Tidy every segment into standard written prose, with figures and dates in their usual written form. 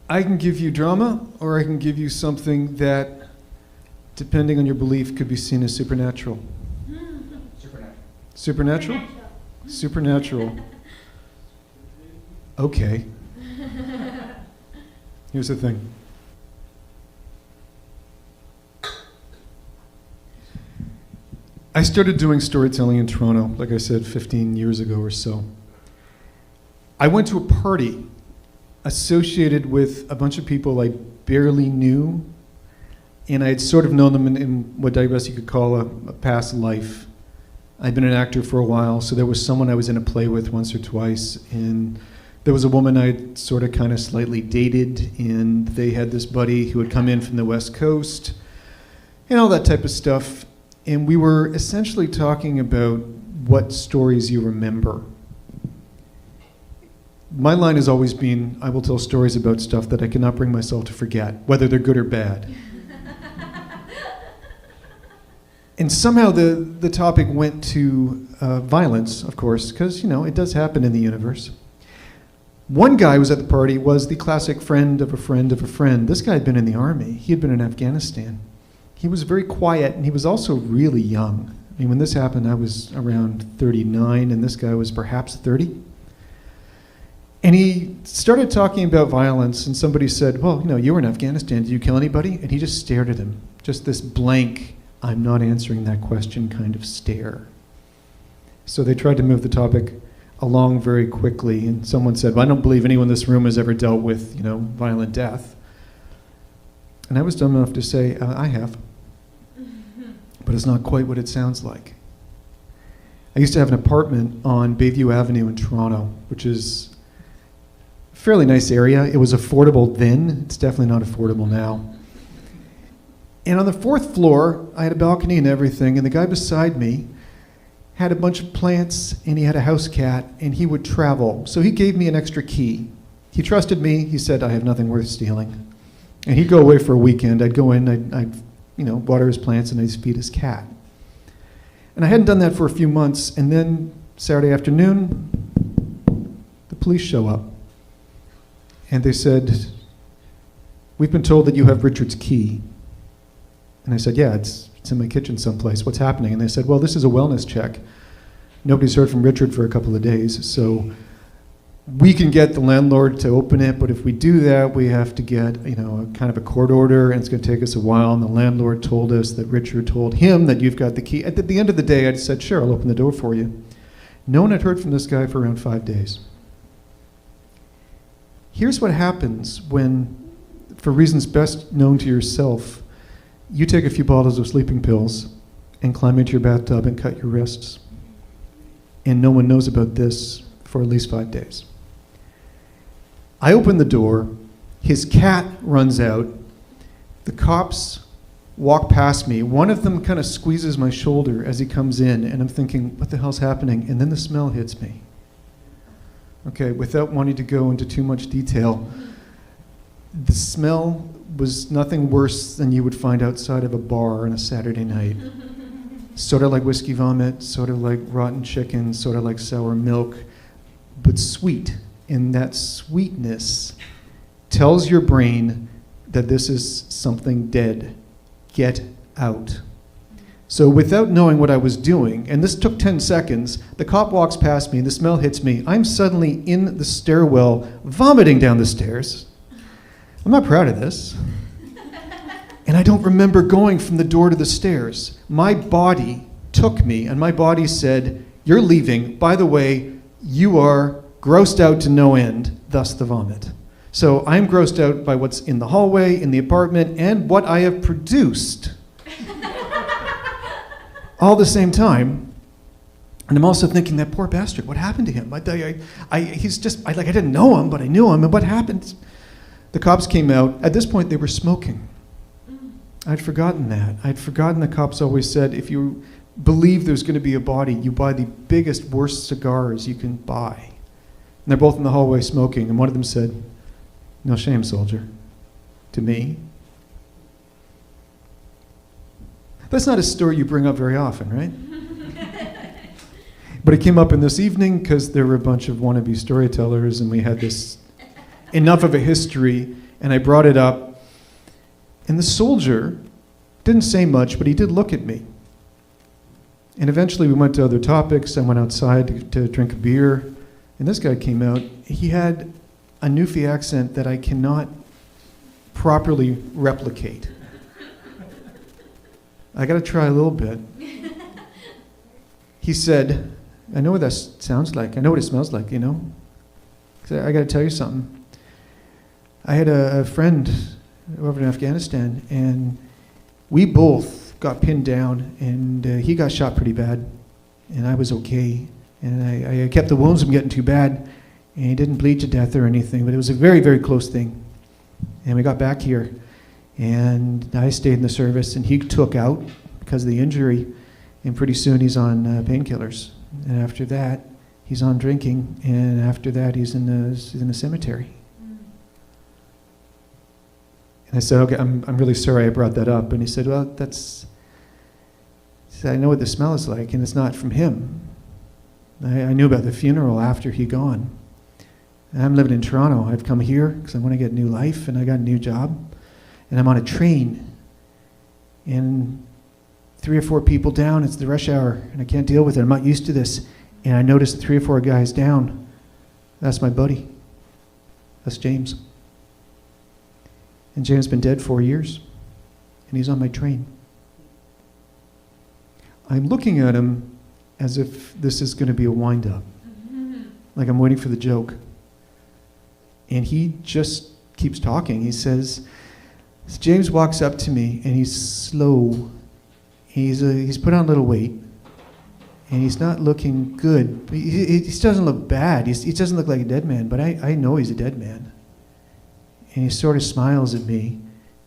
I can give you drama, or I can give you something that, depending on your belief, could be seen as supernatural. Supernatural? Supernatural. Okay. Here's the thing. I started doing storytelling in Toronto, like I said, 15 years ago or so. I went to a party associated with a bunch of people I barely knew, and I had sort of known them in what I guess you could call a past life. I'd been an actor for a while, so there was someone I was in a play with once or twice, and there was a woman I'd sort of kind of slightly dated, and they had this buddy who had come in from the West Coast, and all that type of stuff. And we were essentially talking about what stories you remember. My line has always been, I will tell stories about stuff that I cannot bring myself to forget, whether they're good or bad. And somehow the topic went to violence, of course, because, it does happen in the universe. One guy who was at the party was the classic friend of a friend of a friend. This guy had been in the army. He had been in Afghanistan. He was very quiet, and he was also really young. I mean, when this happened, I was around 39, and this guy was perhaps 30. And he started talking about violence, and somebody said, well, you were in Afghanistan. Did you kill anybody? And he just stared at him, just this blank, I'm not answering that question kind of stare. So they tried to move the topic along very quickly, and someone said, well, I don't believe anyone in this room has ever dealt with, violent death. And I was dumb enough to say, I have. But it's not quite what it sounds like. I used to have an apartment on Bayview Avenue in Toronto, which is a fairly nice area. It was affordable then. It's definitely not affordable now. And on the 4th floor, I had a balcony and everything, and the guy beside me had a bunch of plants, and he had a house cat, and he would travel. So he gave me an extra key. He trusted me. He said, I have nothing worth stealing. And he'd go away for a weekend. I'd go in, I'd water his plants, and I'd feed his cat. And I hadn't done that for a few months, and then Saturday afternoon, the police show up. And they said, we've been told that you have Richard's key. And I said, yeah, it's in my kitchen someplace. What's happening? And they said, well, this is a wellness check. Nobody's heard from Richard for a couple of days, so we can get the landlord to open it, but if we do that, we have to get, a kind of a court order, and it's going to take us a while. And the landlord told us that Richard told him that you've got the key. At the end of the day, I just said, sure, I'll open the door for you. No one had heard from this guy for around 5 days. Here's what happens when, for reasons best known to yourself, you take a few bottles of sleeping pills and climb into your bathtub and cut your wrists. And no one knows about this for at least 5 days. I open the door, his cat runs out, the cops walk past me, one of them kind of squeezes my shoulder as he comes in, and I'm thinking, what the hell's happening? And then the smell hits me. Okay, without wanting to go into too much detail, the smell was nothing worse than you would find outside of a bar on a Saturday night. Sort of like whiskey vomit, sort of like rotten chicken, sort of like sour milk, but sweet. And that sweetness tells your brain that this is something dead. Get out. So without knowing what I was doing, and this took 10 seconds, the cop walks past me, the smell hits me. I'm suddenly in the stairwell, vomiting down the stairs. I'm not proud of this. And I don't remember going from the door to the stairs. My body took me, and my body said, you're leaving. By the way, you are grossed out to no end, thus the vomit. So I'm grossed out by what's in the hallway, in the apartment, and what I have produced. All at the same time. And I'm also thinking, that poor bastard, what happened to him? I didn't know him, but I knew him, and what happened? The cops came out. At this point, they were smoking. I'd forgotten that. I'd forgotten the cops always said, if you believe there's going to be a body, you buy the biggest, worst cigars you can buy. And they're both in the hallway smoking, and one of them said, no shame, soldier, to me. That's not a story you bring up very often, right? But it came up in this evening because there were a bunch of wannabe storytellers, and we had this enough of a history, And I brought it up, and the soldier didn't say much, but he did look at me. And eventually we went to other topics. I went outside to drink a beer, and this guy came out. He had a Newfie accent that I cannot properly replicate. I got to try a little bit. He said, I know what that sounds like. I know what it smells like, you know? 'Cause I got to tell you something. I had a friend over in Afghanistan, and we both got pinned down, and he got shot pretty bad, and I was okay. And I kept the wounds from getting too bad, and he didn't bleed to death or anything, but it was a very, very close thing. And we got back here, and I stayed in the service, and he took out because of the injury, and pretty soon he's on painkillers. And after that, he's on drinking, and after that, he's in the cemetery. And I said, okay, I'm really sorry I brought that up. And he said, well, he said, I know what the smell is like, and it's not from him. I knew about the funeral after he gone. And I'm living in Toronto. I've come here because I want to get a new life, and I got a new job. And I'm on a train, and 3 or 4 people down, it's the rush hour, and I can't deal with it. I'm not used to this. And I noticed 3 or 4 guys down. That's my buddy. That's James. And James has been dead 4 years, and he's on my train. I'm looking at him as if this is going to be a wind-up, like I'm waiting for the joke. And he just keeps talking. He says, James walks up to me, and he's slow. He's put on a little weight, and he's not looking good. He doesn't look bad. He doesn't look like a dead man, but I know he's a dead man. And he sort of smiles at me,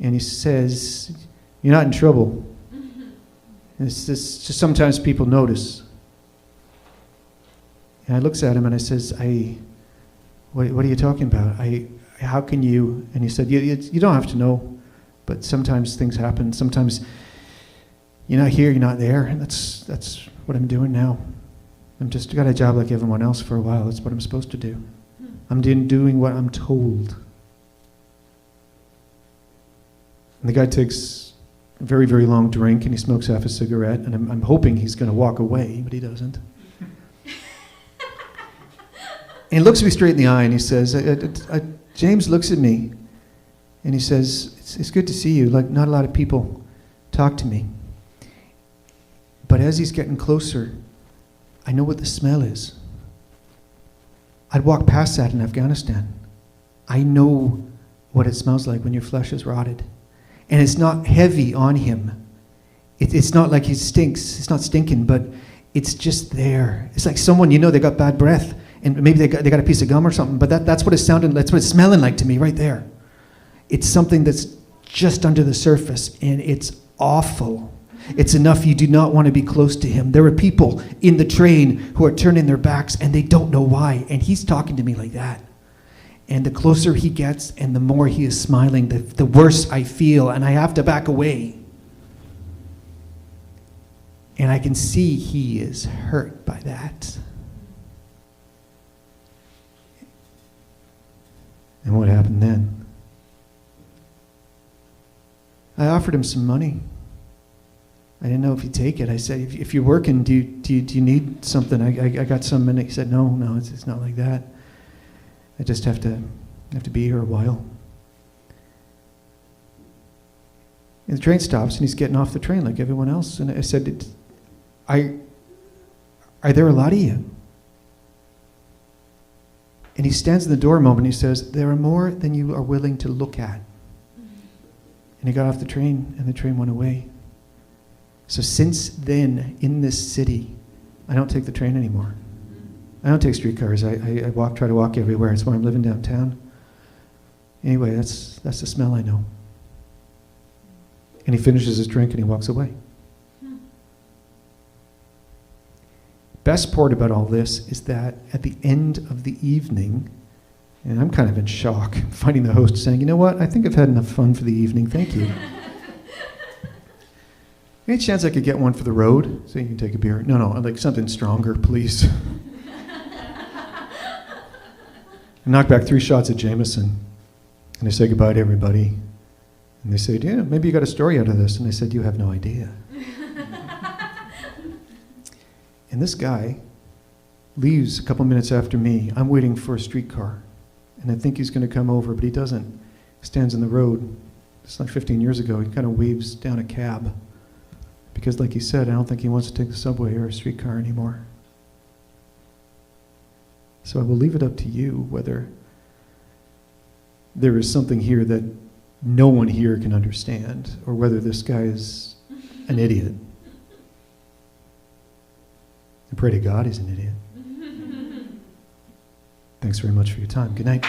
and he says, you're not in trouble. And it's just sometimes people notice. And I looks at him, and I says, what are you talking about? How can you? And he said, you don't have to know, but sometimes things happen. Sometimes you're not here, you're not there, and that's what I'm doing now. I'm just got a job like everyone else for a while. That's what I'm supposed to do. I'm doing what I'm told. And the guy takes a very, very long drink, and he smokes half a cigarette, and I'm hoping he's going to walk away, but he doesn't. And he looks me straight in the eye, and he says, James looks at me, and he says, it's good to see you. Like, not a lot of people talk to me. But as he's getting closer, I know what the smell is. I'd walk past that in Afghanistan. I know what it smells like when your flesh is rotted. And it's not heavy on him. It's not like he stinks. It's not stinking, but it's just there. It's like someone, they got bad breath, and maybe they got a piece of gum or something, but that's what it's sounding, that's what it's smelling like to me right there. It's something that's just under the surface, and it's awful. It's enough you do not want to be close to him. There are people in the train who are turning their backs, and they don't know why, and he's talking to me like that. And the closer he gets and the more he is smiling, the worse I feel, and I have to back away. And I can see he is hurt by that. And what happened then? I offered him some money. I didn't know if he'd take it. I said, if you're working, do you need something? I got some, and he said, no, it's not like that. I just have to be here a while. And the train stops, and he's getting off the train like everyone else. And I said, are there a lot of you? And he stands in the door a moment, and he says, there are more than you are willing to look at. And he got off the train, and the train went away. So since then, in this city, I don't take the train anymore. I don't take streetcars. I try to walk everywhere. It's why I'm living downtown. Anyway, that's the smell I know. And he finishes his drink and he walks away. Best part about all this is that at the end of the evening, and I'm kind of in shock, finding the host saying, you know what, I think I've had enough fun for the evening, thank you. Any chance I could get one for the road so you can take a beer? No, I'd like something stronger, please. I knocked back 3 shots of Jameson. going to say goodbye to everybody. And they said, yeah, maybe you got a story out of this. And I said, you have no idea. And this guy leaves a couple minutes after me. I'm waiting for a streetcar. And I think he's going to come over, but he doesn't. He stands in the road. It's like 15 years ago. He kind of waves down a cab. Because like he said, I don't think he wants to take the subway or a streetcar anymore. So I will leave it up to you whether there is something here that no one here can understand, or whether this guy is an idiot. I pray to God he's an idiot. Thanks very much for your time. Good night.